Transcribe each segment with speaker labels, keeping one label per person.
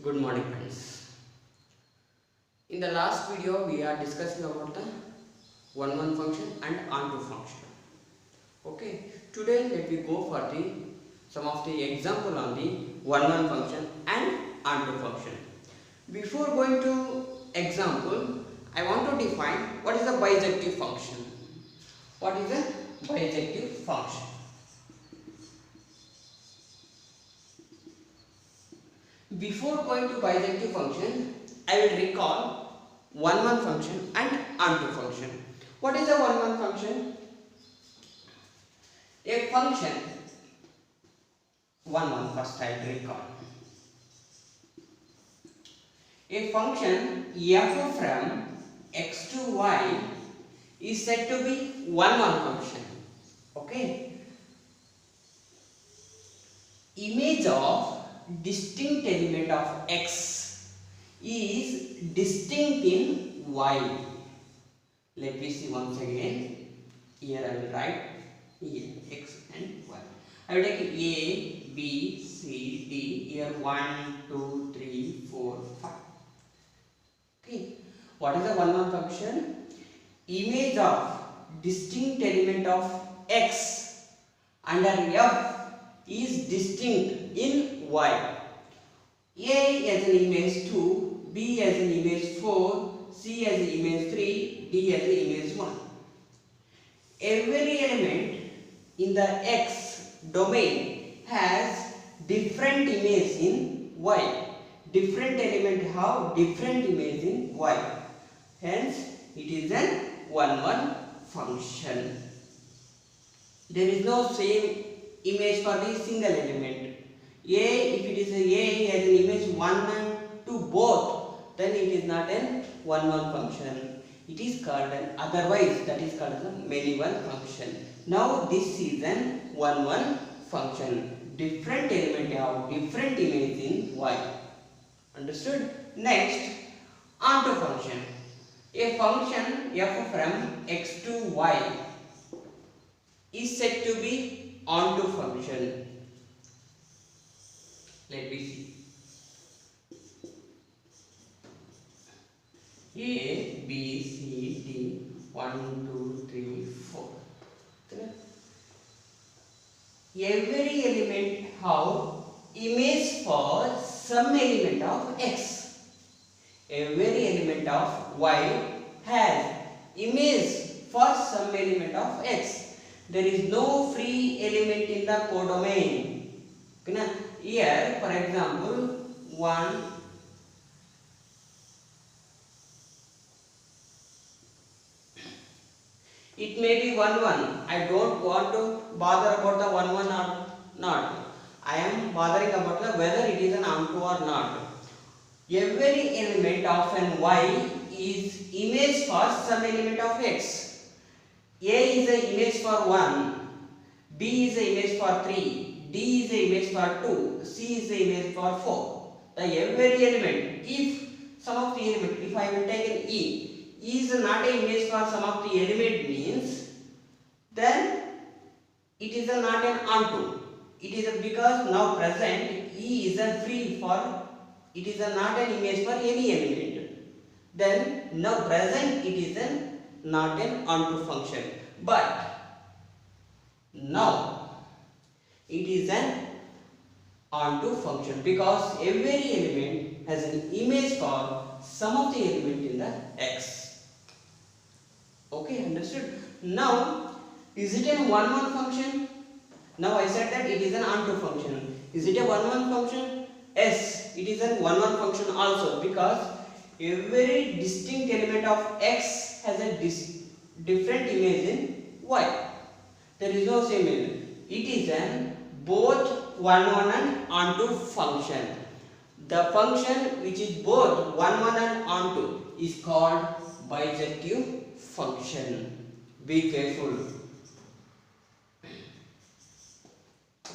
Speaker 1: Good morning friends. In the last video we are discussing about the one function and onto function. Okay, today let me go for some of the example on the one function and onto function. Before going to example, I want to define what is a bijective function. What is a bijective function? Before going to bijective function, I will recall one function and onto function. What is a one function? A function, first I will recall. A function f from x to y is said to be one function. Okay. Image of distinct element of x is distinct in y. Let me see once again. Here I will write here x and y. I will take a, b, c, d. Here 1, 2, 3, 4, 5. Okay. What is the one function? Image of distinct element of x under f is distinct in y. A as an image 2, B as an image 4, C as an image 3, D as an image 1. Every element in the x domain has different image in y. Different element have different image in y. Hence, it is an one function. There is no same image for the single element. If it is A as an image 1 and 2 both, then it is not an one function. It is called an otherwise that is called as a many one function. Now this is an one function. Different element have different image in y. Understood? Next, onto function. A function f from x to y is said to be onto function. Let me see. A, B, C, D, 1, 2, 3, 4. Every element have image for some element of x. Every element of y has image for some element of x. There is no free element in the codomain. Here, for example, 1, it may be 1, 1. I don't want to bother about the 1, 1 or not. I am bothering about the whether it is an onto or not. Every element of an y is image for some element of x. A is the image for 1, B is the image for 3, D is the image for 2, C is the image for 4. The every element, if some of the element, if I will take an E is not an image for some of the element means, then it is not an onto. It is because now present E is a free for, it is not an image for any element. Then now present it is not an onto function. But now it is an onto function because every element has an image for some of the element in the x. Okay, understood? Now, is it a one function? Now I said that it is an onto function. Is it a one function? Yes, it is a one function also because every distinct element of x has a different image in y. There is no same element. It is an both one and onto function. The function which is both one and onto is called bijective function. Be careful.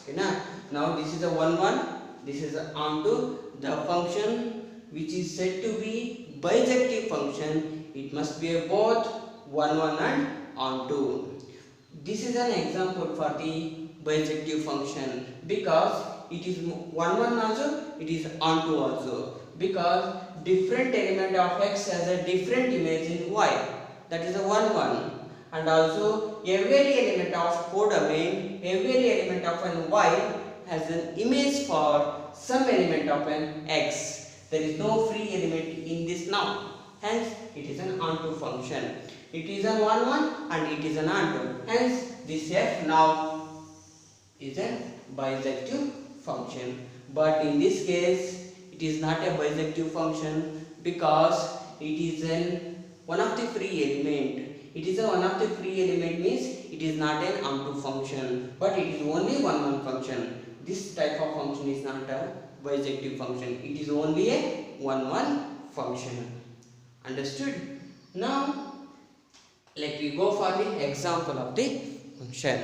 Speaker 1: Okay, now this is a 1, this is a onto. The function which is said to be bijective function, it must be a both 1 and onto. This is an example for the bijective function, because it is 1 1 also, it is onto also, because different element of x has a different image in y, that is a 1 1, and also every element of codomain, every element of an y has an image for some element of an x. There is no free element in this now, hence it is an onto function. It is a 1 1 and it is an onto, hence this f now is a bijective function. But in this case it is not a bijective function, because it is an one of the free element. It is a one of the free element means it is not an onto function, but it is only 1 1 function. This type of function is not a bijective function. It is only a 1 1 function. Understood? Now let me go for the example of the function.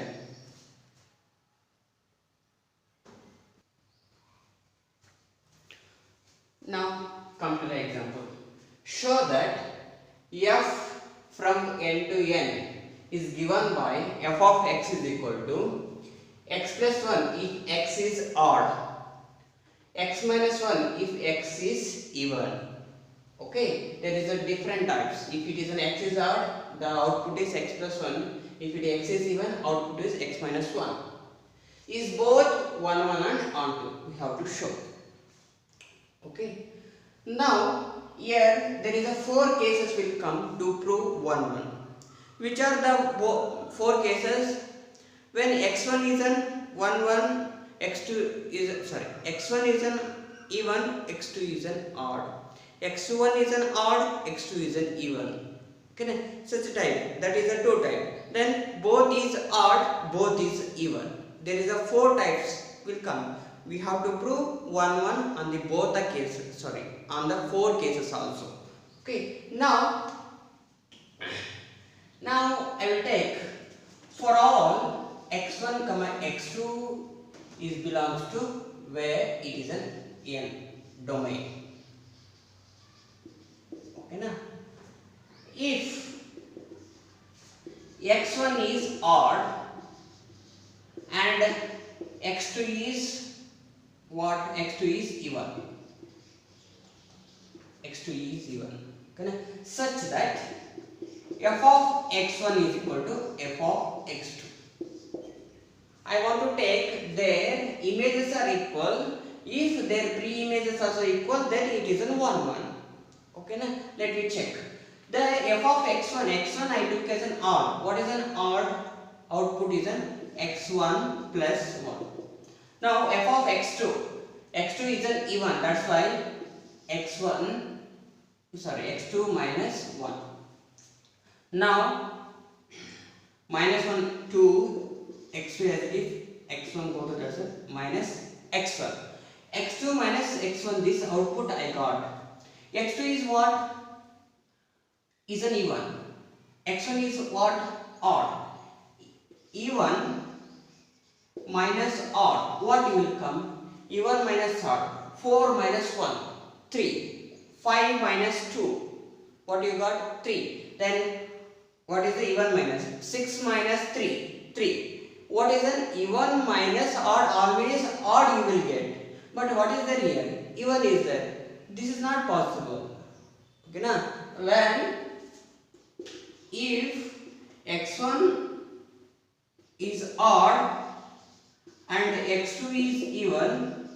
Speaker 1: Now come to the example. Show that f from n to n is given by f of x is equal to x plus 1 if x is odd, x minus 1 if x is even. Okay, there is a different types. If it is an x is odd, the output is x plus 1. If it is x is even, output is x minus 1. Is both 1 1 and onto, we have to show. Okay, now here there is a 4 cases will come to prove 1 1. Which are the 4 cases? When x1 is an 1 1, x2 is x1 is an even, x2 is an odd, x1 is an odd, x2 is an even. Okay, such a type, that is a 2 type. Then both is odd, both is even. There is a 4 types will come. We have to prove 1 1 on the both the cases, on the 4 cases also. Okay, now I will take for all x1 comma x2 is belongs to where it is an n domain. Okay, now if x1 is odd and x2 is what? x2 is even. x2 is even. Okay, such that f of x1 is equal to f of x2. I want to take their images are equal. If their pre-images are also equal, then it is an 1 1. Okay, now let me check. The f of x1 I took as an odd. What is an odd? Output is an x1 plus 1. Now f of x2 is an even. That's why x2 minus 1. Now minus 1 2, x2 as it is, x1 go to as a minus x1. x2 minus x1, this output I got. x2 is what? Is an even. x1 is what? Odd. Even minus odd, what will come? Even minus odd. 4 minus 1, 3. 5 minus 2, what you got? 3. Then what is the even minus? 6 minus 3, 3. What is an even minus odd? Always odd you will get. But what is there here? Even is there. This is not possible. Okay, na? When if x1 is odd and x2 is even,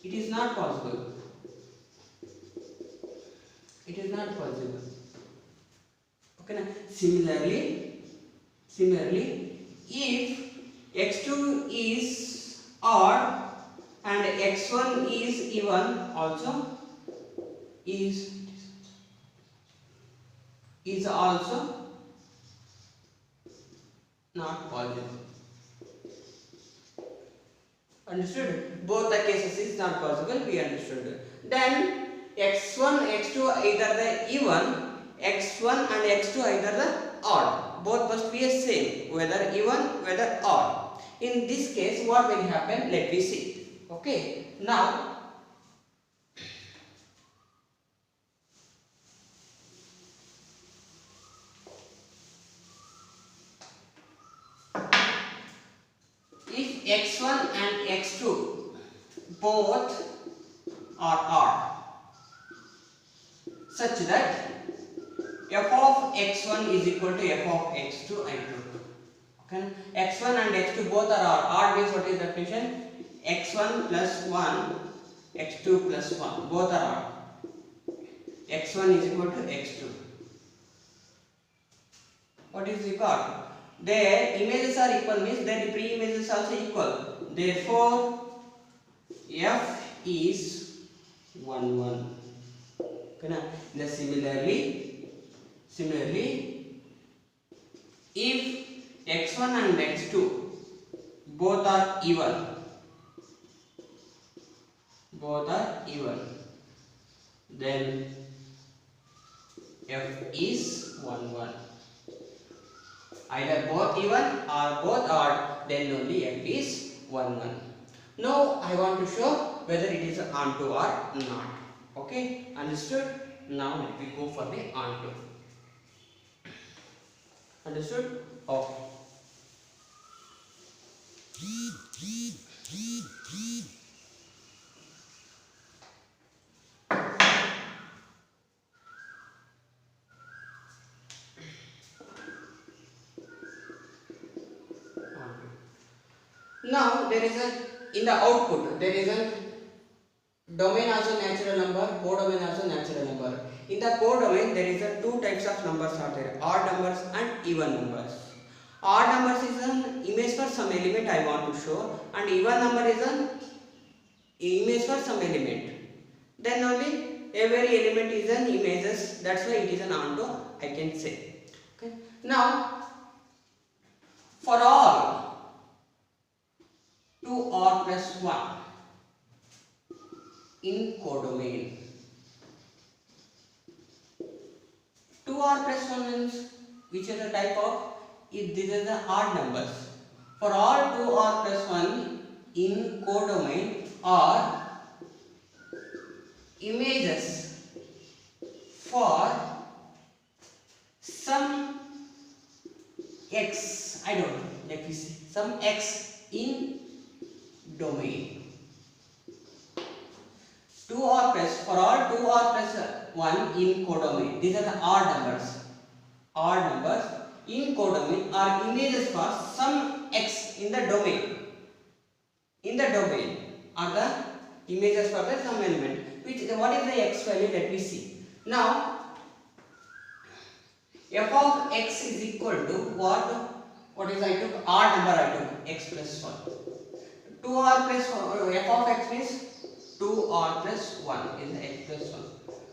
Speaker 1: it is not possible. It is not possible. Okay, na? Similarly, if x2 is odd and x1 is even, also is also not possible. Understood? Both the cases is not possible. We understood. Then x1, x2 either the even, x1 and x2 either the odd. Both must be the same, whether even, whether odd. In this case, what will happen? Let me see. Okay. Now, x1 and x2 both are odd, such that f of x1 is equal to f of x2 I took. Okay, x1 and x2 both are odd. Odd means what is the definition? x1 plus 1, x2 plus 1, both are odd. x1 is equal to x2. What is the got? Their images are equal means their pre-images also equal. Therefore, f is 1 1. Okay, now similarly, if x1 and x2 both are even, then f is 1 1. Either both even or both odd, then only f is 1 1. Now I want to show whether it is onto or not. Okay, understood? Now let me go for the onto. Understood? Okay. Now there is in the output there is a domain also natural number, codomain also natural number. In the codomain there is two types of numbers are there, odd numbers and even numbers. Odd numbers is an image for some element I want to show, and even number is an image for some element. Then only every element is an images, that's why it is an onto I can say. Okay. Now for all 2r plus 1 in codomain, 2r plus 1 means which is the type of, if this is the odd numbers. For all 2r plus 1 in codomain are images for some x, I don't know, let me see, some x in domain. 2r plus, for all 2r plus 1 in codomain, these are the odd numbers. Odd numbers in codomain are images for some x in the domain. In the domain are the images for the some element. Which, what is the x value? Let me see. Now f of x is equal to what is I took? Odd number I took, x plus 1. 2r plus 1, f of x means 2r plus 1 is the x plus 1.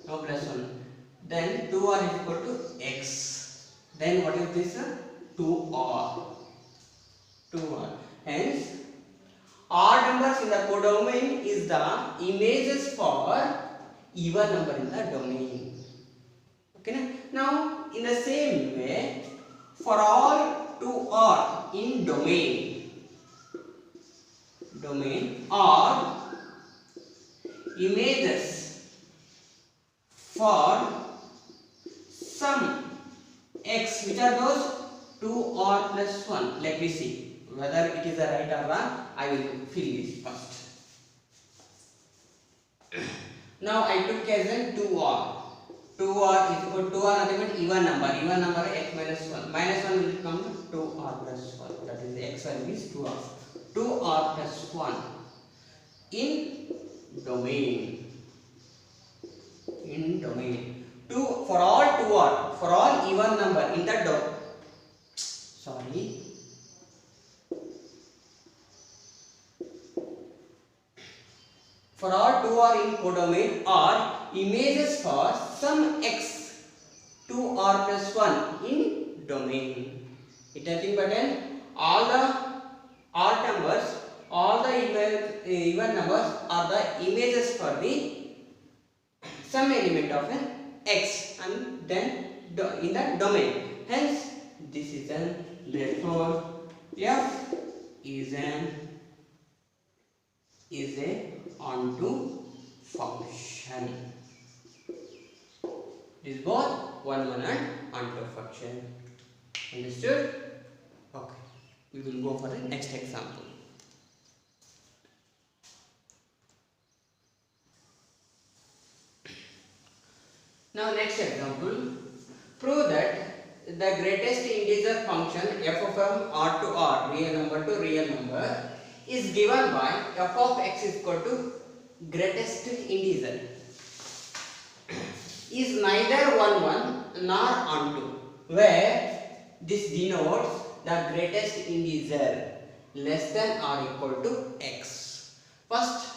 Speaker 1: Now plus 1. Then 2r is equal to x. Then what is this? 2r. 2r. Hence, odd numbers in the codomain is the images for even number in the domain. Okay. Now, in the same way, for all 2r in domain are images for some x, which are those 2r plus 1. Let me see whether it is the right or wrong. I will fill this first. Now I took as in 2r. 2r is equal to 2r nothing but even number. Even number x minus 1. Minus 1 will come to 2r plus 1. That is the x value is 2r. 2r plus 1 in domain. In domain. For all 2r, for all even number in the domain. Sorry. For all 2r in codomain are images for some x 2r plus 1 in domain. It is nothing but all the odd numbers, all the even numbers are the images for the some element of an x, and then in the domain. Hence, this is an, therefore f is a onto function. This is both 1 1 and onto function. Understood? Okay. We will go for the next example. Now next example, prove that the greatest integer function f from R to R, real number to real number, is given by f of x is equal to greatest integer is neither 1 1 nor onto, where this denotes the greatest integer less than or equal to x. First,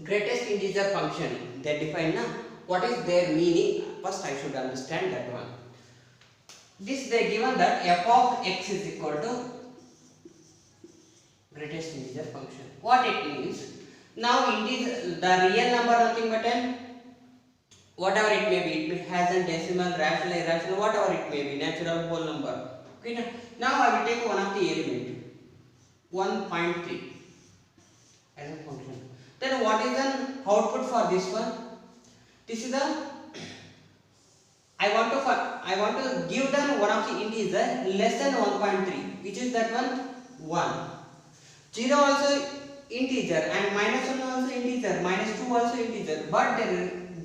Speaker 1: greatest integer function they define now. What is their meaning? First I should understand that one. This they given that f of x is equal to greatest integer function. What it means? Now integer, the real number nothing but an whatever it may be, it has a decimal, rational, irrational, whatever it may be, natural whole number. Okay. Now I will take one of the element 1.3 as a function. Then what is the output for this one? This is the I want to give them one of the integer less than 1.3, which is that one 1. 0 also integer and minus 1 also integer, minus 2 also integer. But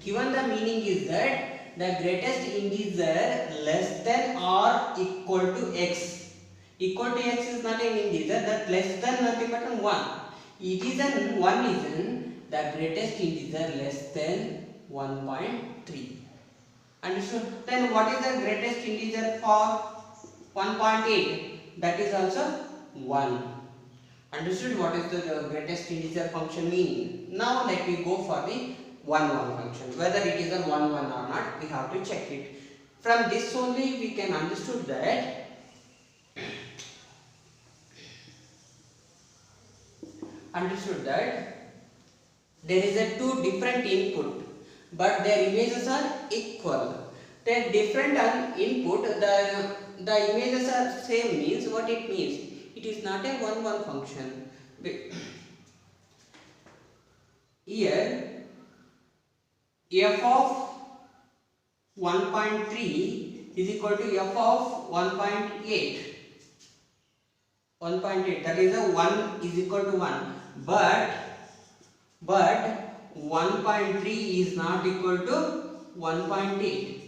Speaker 1: given the meaning is that the greatest integer less than or equal to x. Equal to x is not an integer, that less than nothing but 1. It is an 1 is an the greatest integer less than 1.3. Understood? Then what is the greatest integer for 1.8? That is also 1. Understood what is the greatest integer function meaning? Now let me go for the 1 1 function. Whether it is a 1 1 or not, we have to check it. From this only we can understood that there is a two different input, but their images are equal. They are different on input, the images are same means what it means? It is not a 1 1 function. Here f of 1.3 is equal to f of 1.8. 1.8, that is a 1 is equal to 1, but 1.3 is not equal to 1.8.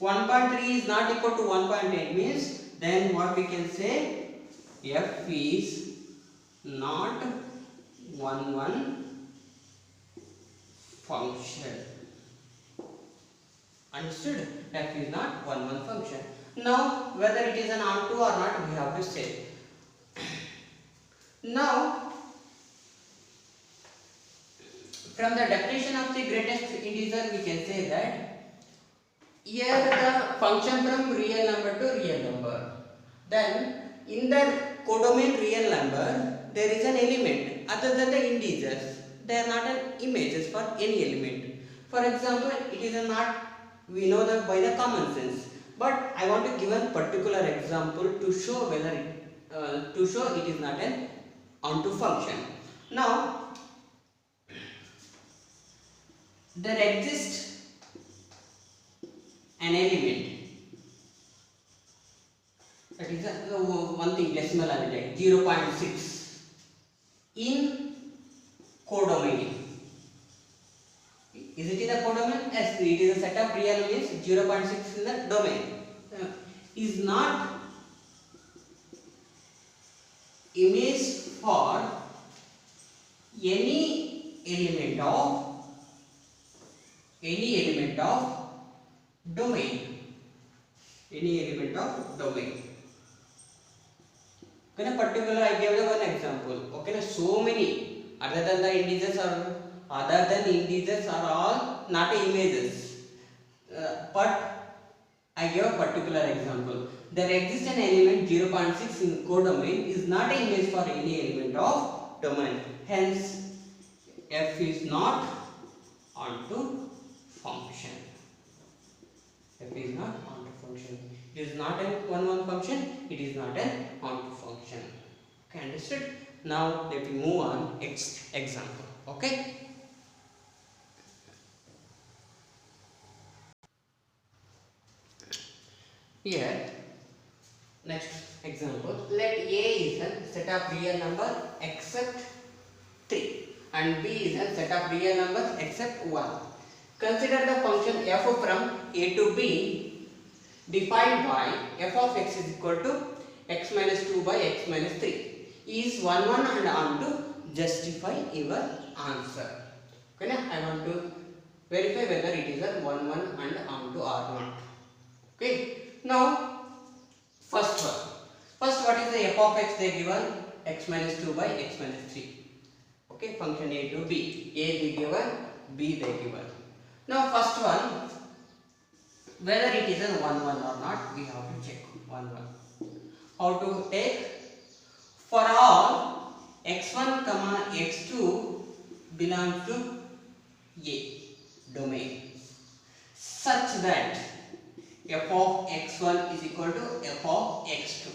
Speaker 1: 1.3 is not equal to 1.8 means then what we can say, f is not 1 1 function. Understood? F is not 1 1 function. Now whether it is an onto or not, we have to say. Now from the definition of the greatest integer we can say that here the function from real number to real number. Then in the codomain real number there is an element other than the integers. They are not an images for any element. For example, it is a not, we know that by the common sense. But I want to give a particular example to show whether it is not an onto function. Now there exists an element, that is one thing decimal I will take 0.6 in codomain. Is it in the codomain? Yes, it is a set of real means 0.6 in the domain. Is not image for any element of domain. Any element of domain. Okay, particular I gave you one example. Okay, so many other than integers are all not images. But I gave a particular example. There exists an element 0.6 in codomain is not an image for any element of domain. Hence, f is not onto function. F is not onto function. It is not a 1 1 function. It is not an onto function. Okay, understood? Now let me move on next example. Okay. Here, next example, let A is a set of real number except 3 and B is a set of real numbers except 1. Consider the function f from a to b defined by f of x is equal to x minus 2 by x minus 3 is 1 1 and on to justify your answer. Okay, I want to verify whether it is a 1 1 and on to or not. Okay, now first one. First, what is the f of x they given? X minus 2 by x minus 3. Okay, function a to b. A they given, b they given. Now first one, whether it is a 1 1 or not, we have to check 1 1. How to take? For all x1 comma x2 belongs to A domain, such that f of x1 is equal to f of x2,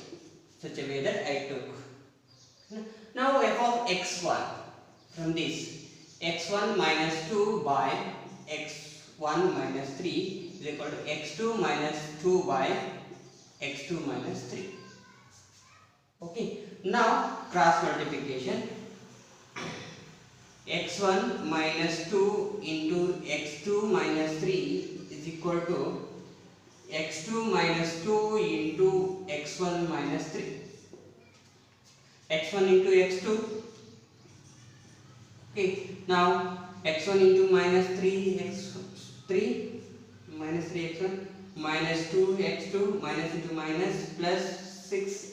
Speaker 1: such a way that I took. Now f of x1 from this x1 minus 2 by x1 minus 3 is equal to x2 minus 2 by x2 minus 3. Okay, now cross multiplication. x1 minus 2 into x2 minus 3 is equal to x2 minus 2 into x1 minus 3. x1 into x2. Okay, now x1 into minus 3 x3 minus 3 x1 minus 2 x2 minus into minus plus 6.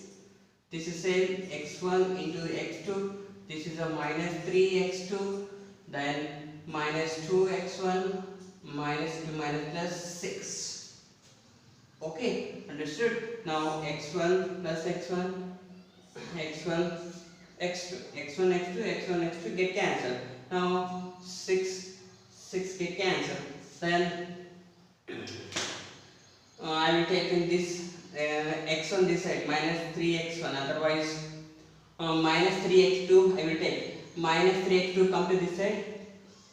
Speaker 1: This is same x1 into x2. This is a minus 3x2, then minus 2x1 minus to minus plus 6. Okay, understood? Now x1 plus x1, x1, x2, x1, x2, x1, x2 get cancelled. Now 6 get cancelled. Then I will take in this x on this side, minus 3x1, otherwise minus 3x2 I will take. Minus 3x2 come to this side,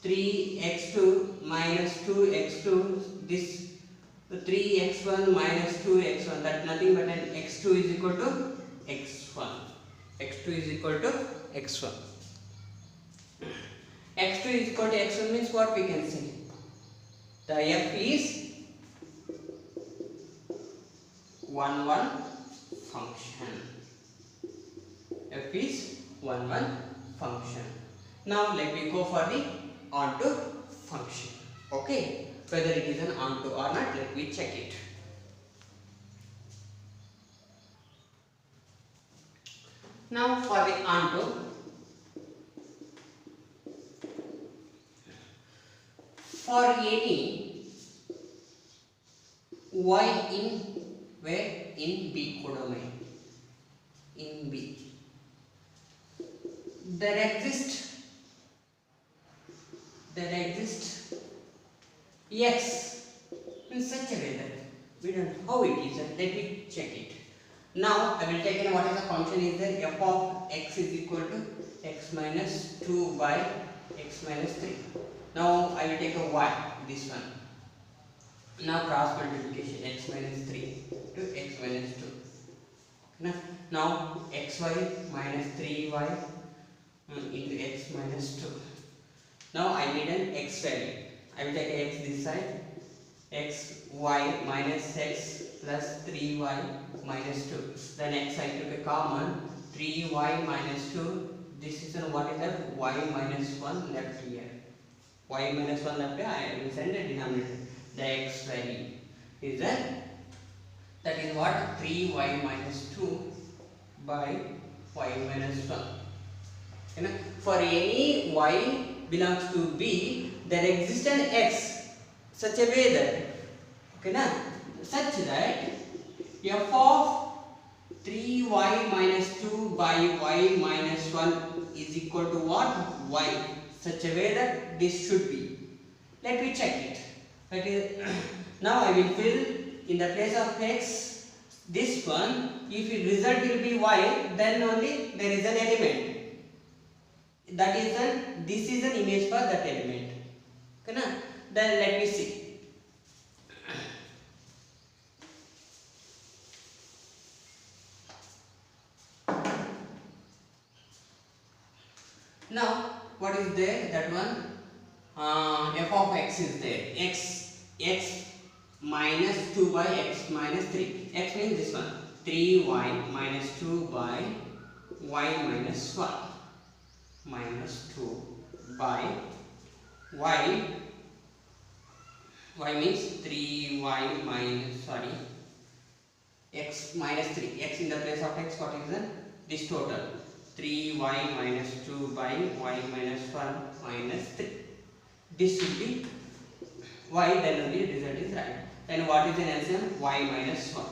Speaker 1: 3x2 minus 2x2, this 3x1 minus 2x1, that nothing but an x2 is equal to x1. x2 is equal to x1. x2 is equal to x1 means what we can say? The f is 1 1 function. F is 1 1 function. Now let me go for the onto function. Okay, whether it is an onto or not, let me check it. Now for the onto, for any y in where? In B codomain. In B. There exists x in such a way that we don't know how it is, and let me check it. Now I will take in what is the function is there, f of x is equal to x minus 2 by x minus 3. Now I will take a y, this one. Now cross multiplication, x minus 3 to x minus 2. Now xy minus 3y into x minus 2. Now I need an x value. I will take x this side, xy minus x plus 3y minus 2. Then x I took a common, 3y minus 2. This is what is left? Y minus 1 left here. Y minus 1 left here. I will send a denominator. The x value is that is what? 3y minus 2 by y minus 1. For any y belongs to B, there exists an x such a way that such that f of 3y minus 2 by y minus 1 is equal to what? Y, such a way that this should be. Let me check it. That is, now I will fill in the place of x this one. If the result will be y, then only there is an element. That is this is an image for that element. Okay, then let me see. Now what is there? That one f of x is there. X minus 2 by x minus 3. X means this one. 3y minus 2 by y minus 1. Minus 2 by y. Y means 3y minus, sorry, x minus 3. X in the place of x, what is that? This total. 3y minus 2 by y minus 1 minus 3. This should be y, then only the result is right. Then what is an LCM? Y minus 1.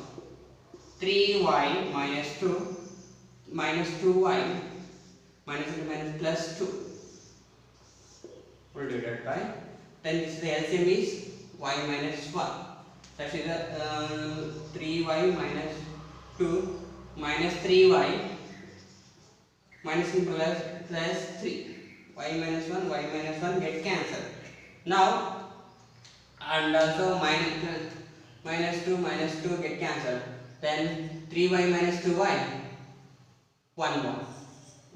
Speaker 1: 3y minus 2 minus 2y minus plus 2 will divided by, then this is the LCM is y minus 1. That is the 3y minus 2 minus 3y minus plus 3. Y minus 1 get cancelled. Now, and also minus 2 get cancelled. Then 3y minus 2y 1 more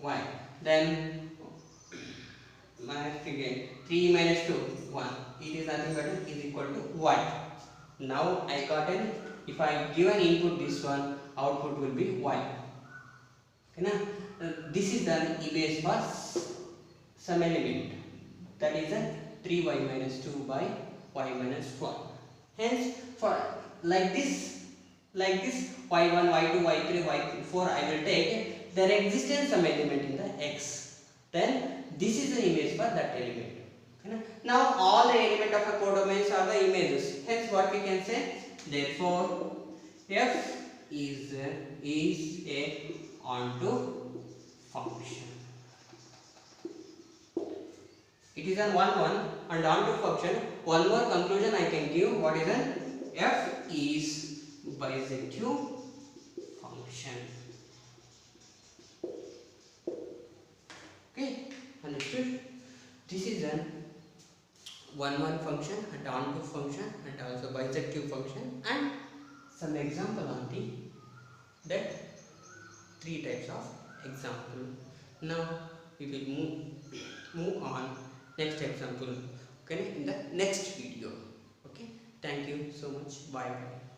Speaker 1: y. Then minus 3 minus 2 1. It is nothing but is equal to y. Now I got an, if I give an input this one, output will be y. Okay, na? This is the image for some element, that is a 3y minus 2 by y minus 1. Hence, for like this y1, y2, y3, y4 I will take their existence some element in the x. Then this is the image for that element. Okay? Now all the element of a codomains are the images. Hence what we can say? Therefore f is a onto function. It is an 1 and onto function. One more conclusion I can give. What is an f is bisective function. Okay, understood? This is an 1 function and onto function and also bisective function, and some example on that 3 types of example. Now we will move on next example, okay, in the next video. Okay, thank you so much. Bye bye.